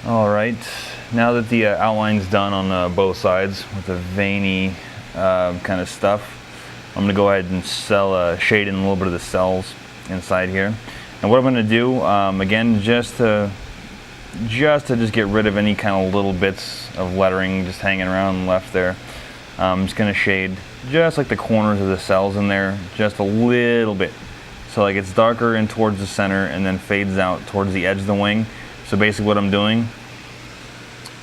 All right, now that the outline's done on both sides with the veiny kind of stuff, I'm going to go ahead and shade in a little bit of the cells inside here. And what I'm going to do, again, just to get rid of any kind of little bits of lettering just hanging around left there, I'm just going to shade just like the corners of the cells in there, just a little bit. So like it's darker in towards the center and then fades out towards the edge of the wing. So basically what I'm doing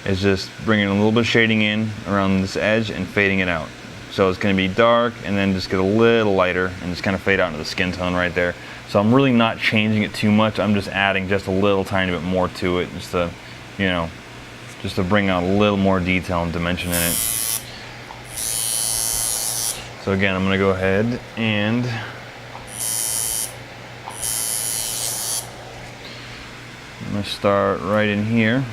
is just bringing a little bit of shading in around this edge and fading it out. So it's going to be dark and then just get a little lighter and just kind of fade out into the skin tone right there. So I'm really not changing it too much. I'm just adding just a little tiny bit more to it just to, you know, just to bring out a little more detail and dimension in it. So again, I'm going to go ahead and I'm going to start right in here.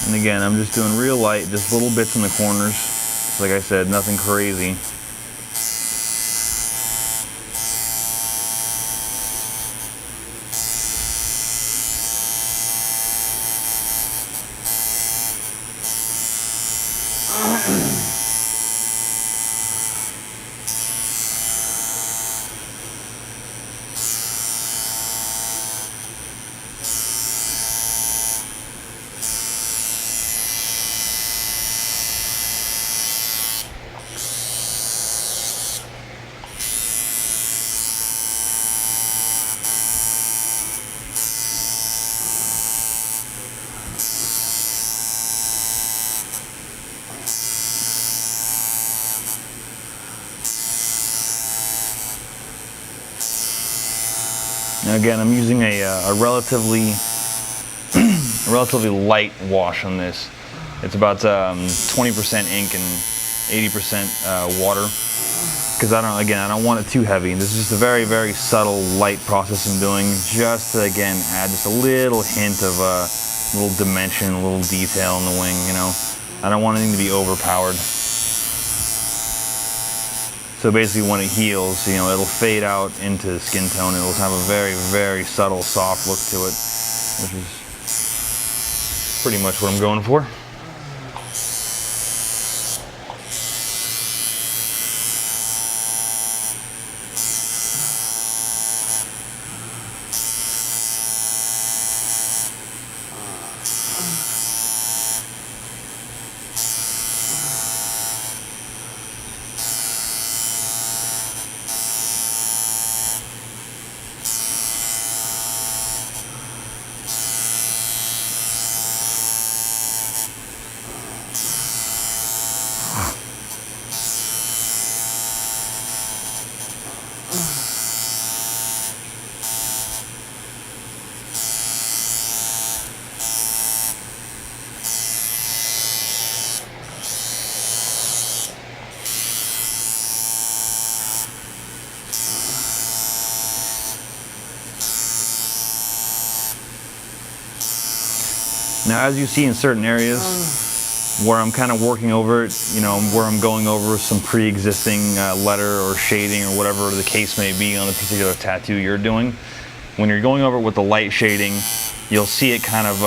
And again, I'm just doing real light, just little bits in the corners. Like I said, nothing crazy. Now again, I'm using a relatively light wash on this. It's about 20% ink and 80% water, because I don't want it too heavy. This is just a very, very subtle, light process I'm doing, just to again add just a little hint of a little dimension, a little detail in the wing. You know, I don't want anything to be overpowered. So basically when it heals, you know, it'll fade out into skin tone. It'll have a very, very subtle, soft look to it, which is pretty much what I'm going for. Now, as you see in certain areas where I'm kind of working over it, you know, where I'm going over some pre-existing letter or shading or whatever the case may be on the particular tattoo you're doing, when you're going over it with the light shading, you'll see it kind of,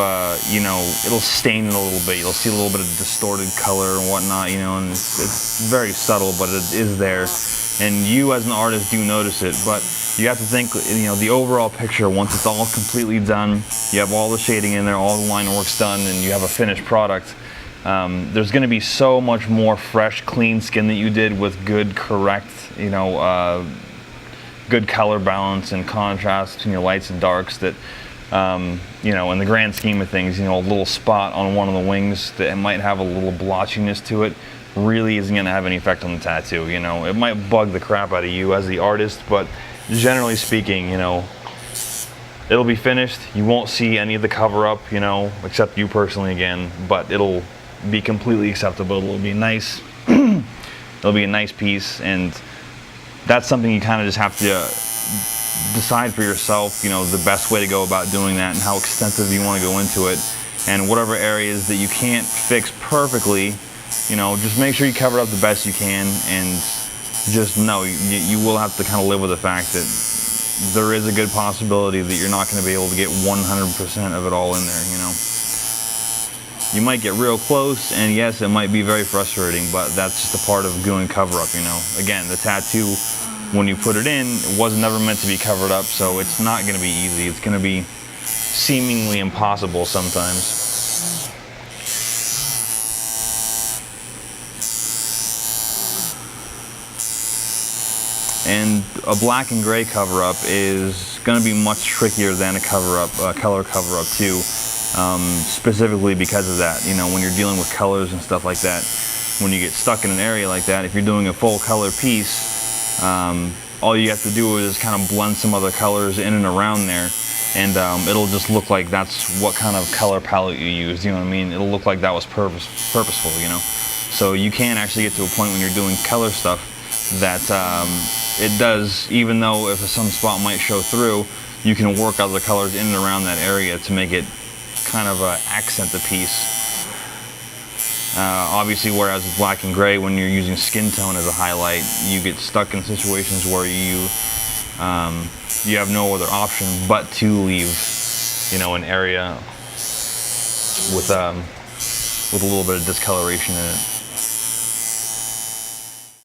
you know, it'll stain it a little bit. You'll see a little bit of distorted color and whatnot, you know, and it's very subtle, but it is there. And you as an artist do notice it, but you have to think, you know, the overall picture, once it's all completely done, you have all the shading in there, all the line work's done, and you have a finished product, there's going to be so much more fresh, clean skin that you did with good, correct, you know, good color balance and contrast between your lights and darks that, you know, in the grand scheme of things, you know, a little spot on one of the wings that might have a little blotchiness to it really isn't going to have any effect on the tattoo. You know, it might bug the crap out of you as the artist, but generally speaking, you know, it'll be finished. You won't see any of the cover up, you know, except you personally again, but it'll be completely acceptable. It'll be nice. It'll be a nice piece, and that's something you kind of just have to decide for yourself, the best way to go about doing that and how extensive you want to go into it. And whatever areas that you can't fix perfectly, just make sure you cover it up the best you can, and just know you will have to kind of live with the fact that there is a good possibility that you're not going to be able to get 100% of it all in there, You might get real close, and yes, it might be very frustrating, but that's just a part of doing cover-up, Again, the tattoo, when you put it in, it was never meant to be covered up, so it's not going to be easy. It's going to be seemingly impossible sometimes. And a black and gray cover-up is going to be much trickier than a color cover-up too, specifically because of that. When you're dealing with colors and stuff like that, when you get stuck in an area like that, if you're doing a full color piece, all you have to do is kind of blend some other colors in and around there, and it'll just look like that's what kind of color palette you used. You know what I mean? It'll look like that was purposeful. So you can actually get to a point when you're doing color stuff that it does, even though if some spot might show through, you can work other colors in and around that area to make it kind of accent the piece. Obviously, whereas with black and gray, when you're using skin tone as a highlight, you get stuck in situations where you have no other option but to leave, an area with a little bit of discoloration in it.